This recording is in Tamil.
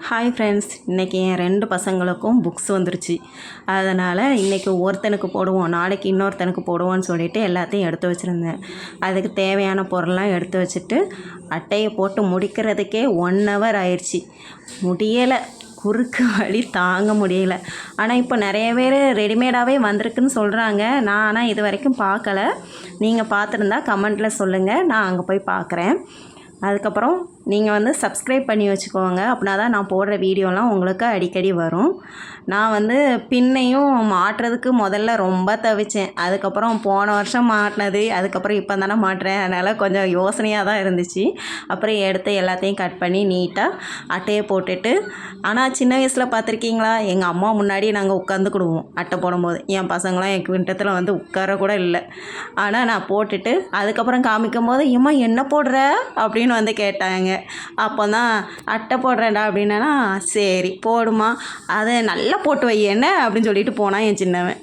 ஹாய் ஃப்ரெண்ட்ஸ், இன்றைக்கி என் 2 பசங்களுக்கும் புக்ஸ் வந்துருச்சு. அதனால் இன்றைக்கி ஒருத்தனுக்கு போடுவோம், நாளைக்கு இன்னொருத்தனுக்கு போடுவோன்னு சொல்லிவிட்டு எல்லாத்தையும் எடுத்து வச்சுருந்தேன். அதுக்கு தேவையான பொருள்லாம் எடுத்து வச்சுட்டு அட்டையை போட்டு முடிக்கிறதுக்கே 1 ஹவர் ஆயிடுச்சு. முடியலை, குறுக்கு வழி தாங்க முடியல. ஆனால் இப்போ நிறைய பேர் ரெடிமேடாகவே வந்திருக்குன்னு சொல்கிறாங்க. நான் ஆனால் இது வரைக்கும் பார்க்கல. நீங்கள் பார்த்துருந்தா கமெண்ட்டில் சொல்லுங்கள், நான் அங்கே போய் பார்க்குறேன். அதுக்கப்புறம் நீங்கள் சப்ஸ்கிரைப் பண்ணி வச்சுக்கோங்க. அப்படின்னா தான் நான் போடுற வீடியோலாம் உங்களுக்கு அடிக்கடி வரும். நான் பின்னையும் மாட்டுறதுக்கு முதல்ல ரொம்ப தவிச்சேன். அதுக்கப்புறம் போன வருஷம் மாட்டினது, அதுக்கப்புறம் இப்போ தானே மாட்டுறேன். அதனால் கொஞ்சம் யோசனையாக தான் இருந்துச்சு. அப்புறம் எடுத்து எல்லாத்தையும் கட் பண்ணி நீட்டாக அட்டையை போட்டுட்டு, ஆனால் சின்ன வயசில் பார்த்துருக்கீங்களா, எங்கள் அம்மா முன்னாடி நாங்கள் உட்காந்துக்கிடுவோம் அட்டை போடும்போது. என் பசங்களாம் என் கிட்டத்தில் உட்கார கூட இல்லை. ஆனால் நான் போட்டுட்டு அதுக்கப்புறம் காமிக்கும் போது, ஏம்மா என்ன போடுற அப்படின்னு கேட்டாங்க. அப்போ தான் அட்டை போடுறேன்டா அப்படின்னா, சரி போடுமா, அதை நல்லா போட்டு வை என்ன அப்படின்னு சொல்லிட்டு போனான் என் சின்னவன்.